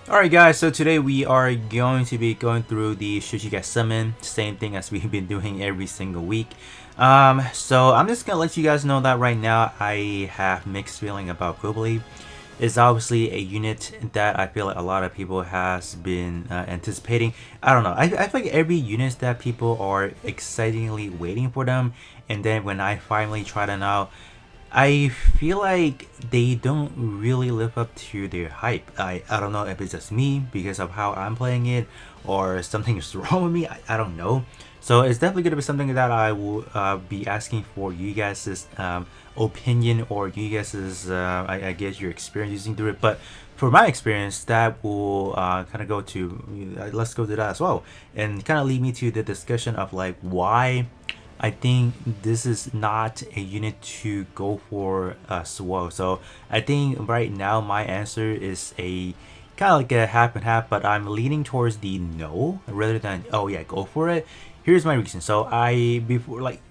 Alright guys, so today we are going to be going through the Should You Get Summon, same thing as we've been doing every single week. So I'm just gonna let you guys know that right now I have mixed feeling about Qubeley. It's obviously a unit that I feel like a lot of people has been anticipating. I don't know, I feel like every unit that people are excitingly waiting for them, and then when I finally try them out, I feel like they don't really live up to their hype. I don't know if it's just me because of how I'm playing it or something is wrong with me. I don't know. So it's definitely going to be something that I will be asking for you guys' opinion or you guys' I guess your experience using through it. But for my experience, that will kind of go to let's go to that as well, and kind of lead me to the discussion of like why I think this is not a unit to go for as well. So I think right now my answer is a kind of like a half and half, but I'm leaning towards the no rather than oh yeah go for it. Here's my reason. So I before like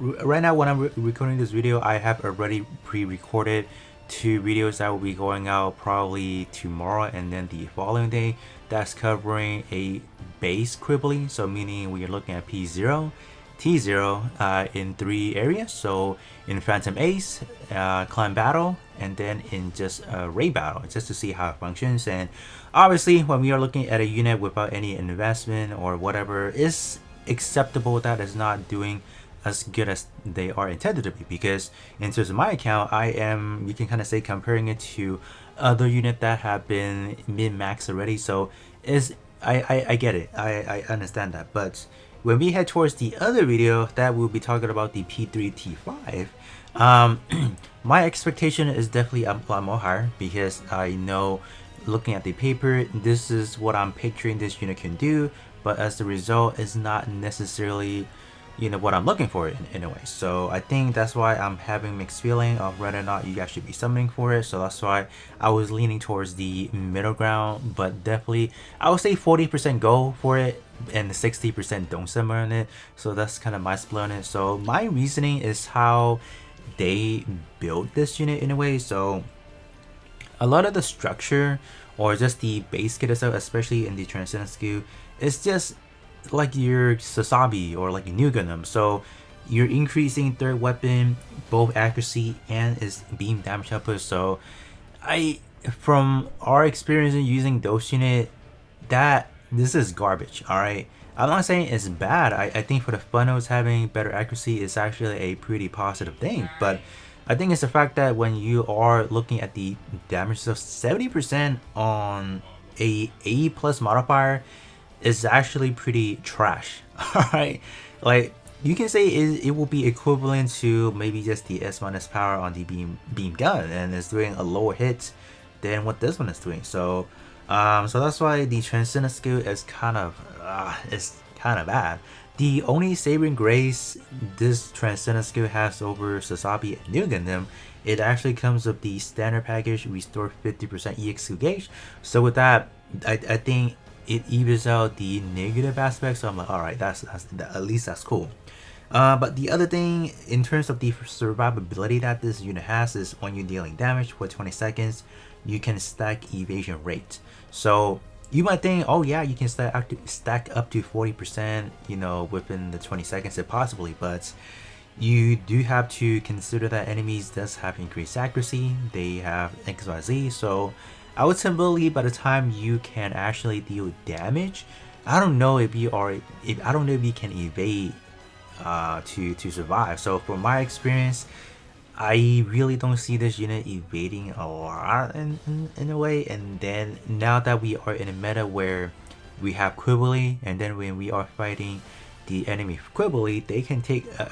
right now when I'm recording this video, I have already pre-recorded 2 videos that will be going out probably tomorrow and then the following day. That's covering a base Qubeley, so meaning we are looking at P0 T0 in 3 areas. So in Phantom Ace, Clan Battle, and then in just Raid Battle, just to see how it functions. And obviously, when we are looking at a unit without any investment or whatever, is acceptable that is not doing as good as they are intended to be. Because in terms of my account, I am, you can kind of say, comparing it to other units that have been min-max already. So is I get it. I understand that, but when we head towards the other video that we'll be talking about the P3 T5, my expectation is definitely a lot more higher because I know looking at the paper this is what I'm picturing this unit can do, but as the result is not necessarily what I'm looking for in a way. So I think that's why I'm having mixed feeling of whether or not you guys should be summoning for it. So that's why I was leaning towards the middle ground, but definitely I would say 40% go for it and 60% don't summon it. So that's kind of my split on it. So my reasoning is how they built this unit in a way. So a lot of the structure or just the base kit itself, especially in the Transcendent skill, is just like your Sasabi or like a new Gundam. So you're increasing third weapon, both accuracy and its beam damage output. So from our experience in using those unit, that this is garbage. All right, I'm not saying it's bad. I think for the funnels having better accuracy is actually a pretty positive thing, but I think it's the fact that when you are looking at the damage, so 70% on a A plus modifier is actually pretty trash. Alright, like you can say it will be equivalent to maybe just the S minus power on the beam gun, and it's doing a lower hit than what this one is doing. So so that's why the Transcendent skill is kind of bad. The only saving grace this Transcendent skill has over Sasabi and New Gundam, it actually comes with the standard package, restore 50% EXQ gauge. So with that, I think it evens out the negative aspects. So I'm like, all right, that's at least that's cool. But the other thing in terms of the survivability that this unit has is when you're dealing damage for 20 seconds, you can stack evasion rate. So you might think, oh yeah, you can stack up to 40%, within the 20 seconds if possibly, but you do have to consider that enemies does have increased accuracy. They have XYZ, so I would say believe by the time you can actually deal damage, I don't know if you can evade to survive. So from my experience, I really don't see this unit evading a lot in a way. And then now that we are in a meta where we have Qubeley, and then when we are fighting the enemy Qubeley, they can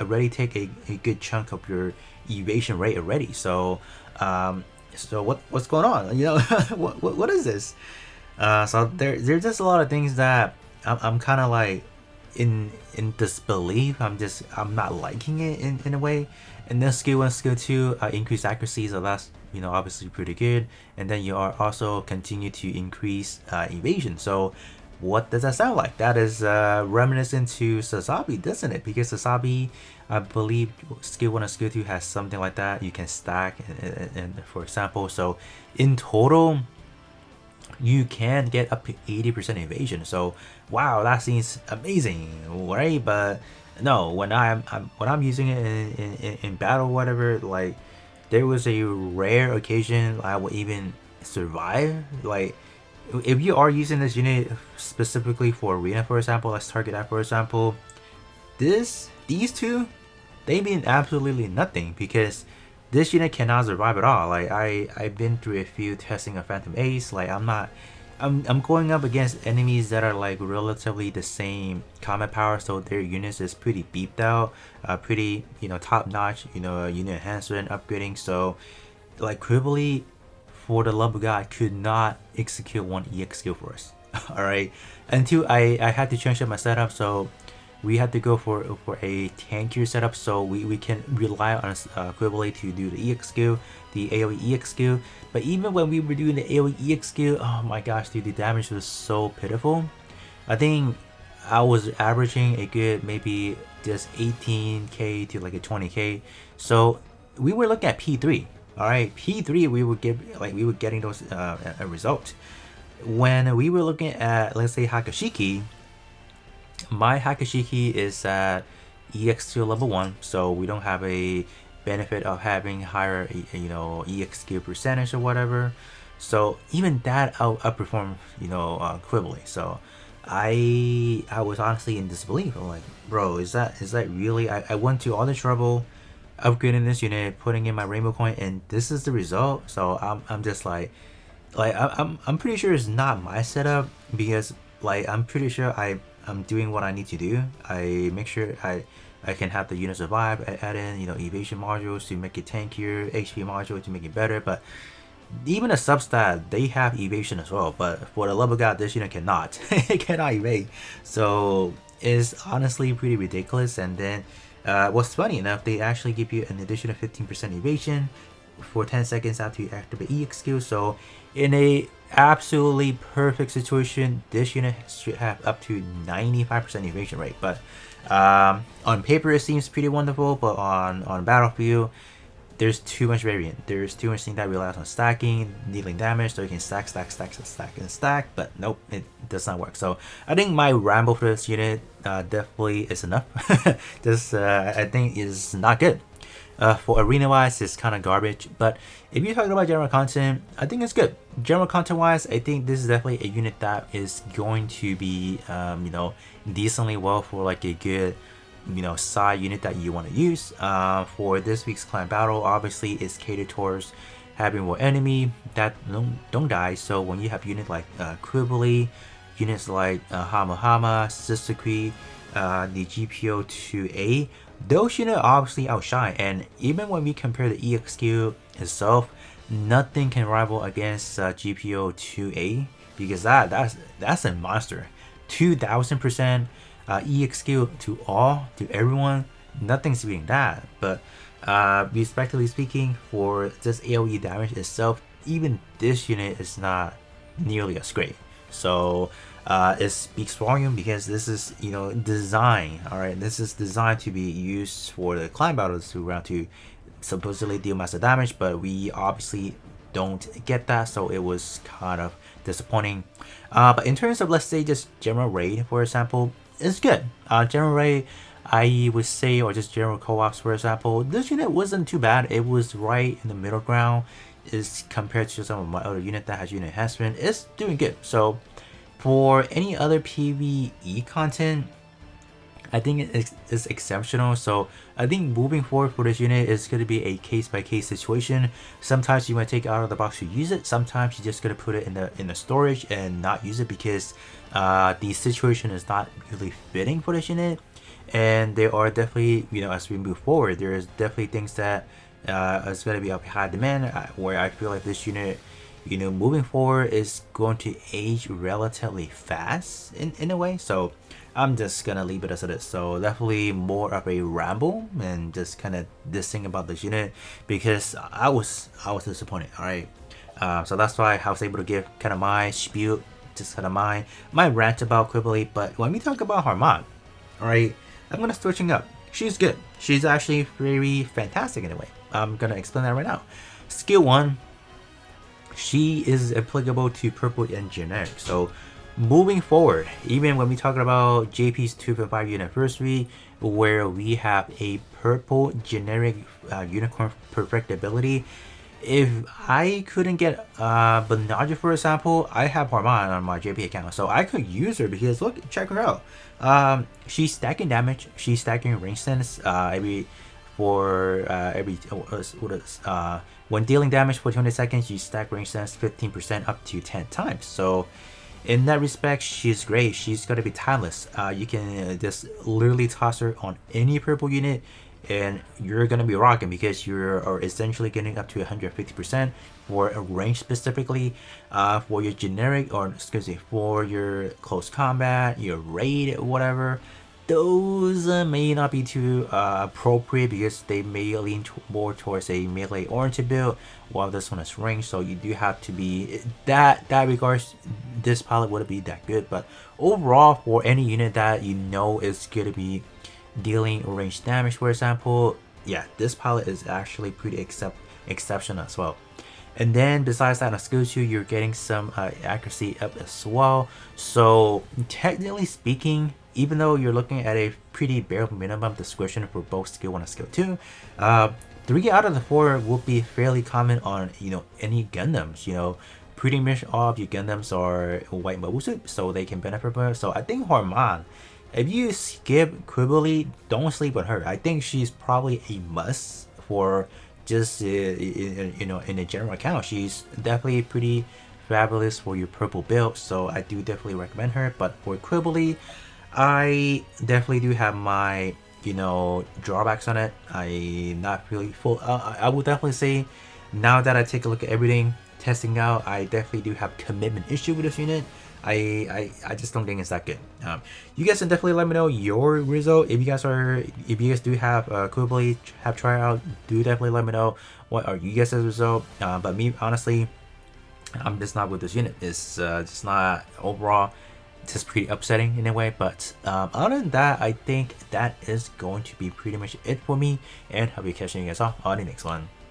already take a good chunk of your evasion rate already. So so what's going on? What is this? So there's just a lot of things that I'm kind of like in disbelief. I'm not liking it in a way. And then skill 1, skill 2 increase accuracy, so that's obviously pretty good. And then you are also continue to increase evasion. So what does that sound like? That is reminiscent to Sasabi, doesn't it? Because Sasabi, I believe skill 1 and skill 2 has something like that. You can stack and for example, so in total you can get up to 80% evasion. So wow, that seems amazing, right? But no, when I'm using it in battle, whatever, like there was a rare occasion I would even survive. Like if you are using this unit specifically for arena, for example, let's target that for example. These two, they mean absolutely nothing because this unit cannot survive at all. Like I've been through a few testing of Phantom Ace. Like I'm going up against enemies that are like relatively the same combat power, so their units is pretty beeped out, pretty top notch, unit enhancement upgrading. So like Qubeley, for the love of God, could not execute one EX skill for us. All right, until I had to change up my setup, so we had to go for a tankier setup, so we can rely on Qubeley to do the EX skill, the AoE EX skill. But even when we were doing the AoE EX skill, oh my gosh, dude, the damage was so pitiful. I think I was averaging a good maybe just 18k to like a 20k. So we were looking at P3. All right, P3 we would get we were getting those results. When we were looking at, let's say, Hakashiki, my Hakashiki is at EX2 level 1, so we don't have a benefit of having higher EX skill percentage or whatever. So even that outperformed Qubeley. So I was honestly in disbelief. I'm like, bro, is that really? I went to all the trouble upgrading this unit, putting in my rainbow coin, and this is the result. So I'm just like I'm pretty sure it's not my setup, because like I'm pretty sure I'm doing what I need to do. I make sure I can have the unit survive. I add in evasion modules to make it tankier, HP module to make it better. But even a substat, they have evasion as well. But for the love of God, this unit cannot. It cannot evade. So it's honestly pretty ridiculous. And then what's funny enough, they actually give you an additional 15% evasion for 10 seconds after you activate EX skill. So in a absolutely perfect situation, this unit should have up to 95% evasion rate. But on paper it seems pretty wonderful, but on battlefield there's too much variant. There's too much thing that relies on stacking, dealing damage, so you can stack, and stack, but nope, it does not work. So I think my ramble for this unit definitely is enough. This I think is not good. For arena wise, it's kind of garbage, but if you're talking about general content, I think it's good. General content wise, I think this is definitely a unit that is going to be decently well for like a good side unit that you want to use. For this week's clan battle, obviously it's catered towards having more enemy that don't die. So when you have units like Qubeley, units like Haman, Sister-Kui, the GPO-2A, those units obviously outshine. And even when we compare the EX skill itself, nothing can rival against GPO-2A, because that's a monster. 2000% EX skill to everyone, nothing's beating that. But respectively speaking, for just AoE damage itself, even this unit is not nearly as great. So it speaks volume, because this is designed, all right, this is designed to be used for the clan battles to supposedly deal massive damage, but we obviously don't get that, so it was kind of disappointing. But in terms of, let's say, just general raid, for example, it's good. General raid, I would say, or just general co-ops, for example, this unit wasn't too bad. It was right in the middle ground is compared to some of my other unit that has unit enhancement. It's doing good. So for any other PvE content, I think it's exceptional. So I think moving forward for this unit is going to be a case-by-case situation. Sometimes you might take it out of the box to use it. Sometimes you're just going to put it in the storage and not use it, because the situation is not really fitting for this unit. And there are definitely, as we move forward, there's definitely things that is going to be of high demand, where I feel like this unit, moving forward is going to age relatively fast in a way. So I'm just gonna leave it as it is. So definitely more of a ramble and just kind of dissing about this unit, because I was disappointed. All right, so that's why I was able to give kind of my spiel, just kind of my rant about Qubeley. But when we talk about Haman, all right, I'm gonna switching up. She's good. She's actually very fantastic in a way. I'm gonna explain that right now. Skill 1. she is applicable to purple and generic. So moving forward, even when we talk about JP's 2.5 anniversary, where we have a purple generic unicorn perfectibility, if I couldn't get Banage, for example, I have Haman on my JP account, so I could use her because look, check her out. She's stacking damage, she's stacking range sense when dealing damage for 20 seconds, you stack range sense 15% up to 10 times. So in that respect, she's great. She's gonna be timeless. You can just literally toss her on any purple unit and you're gonna be rocking because you're essentially getting up to 150% for a range specifically. For your generic, or excuse me, for your close combat, your raid, whatever, those may not be too appropriate because they may lean more towards a melee oriented build, while this one is range. So you do have to be that regards. This pilot wouldn't be that good, but overall, for any unit that you know is going to be dealing range damage, for example, yeah, this pilot is actually pretty exceptional as well. And then besides that, on skill 2, you're getting some accuracy up as well. So technically speaking, even though you're looking at a pretty bare minimum description for both skill 1 and skill 2, 3 out of the 4 will be fairly common on, you know, any Gundams. You know, pretty much all of your Gundams are white mobile suit, so they can benefit from it. So I think Haman, if you skip Qubeley, don't sleep on her. I think she's probably a must for just you know, in a general account. She's definitely pretty fabulous for your purple build, so I do definitely recommend her. But for Qubeley, I definitely do have my, you know, drawbacks on it. I not really full. I would definitely say, now that I take a look at everything, testing out, I definitely do have commitment issue with this unit. I just don't think it's that good. You guys can definitely let me know your result. If you guys do have Qubeley, have tried out, do definitely let me know what are you guys' result. But me, honestly, I'm just not with this unit. It's just not overall. Just pretty upsetting in a way, but other than that, I think that is going to be pretty much it for me, and I'll be catching you guys all on the next one.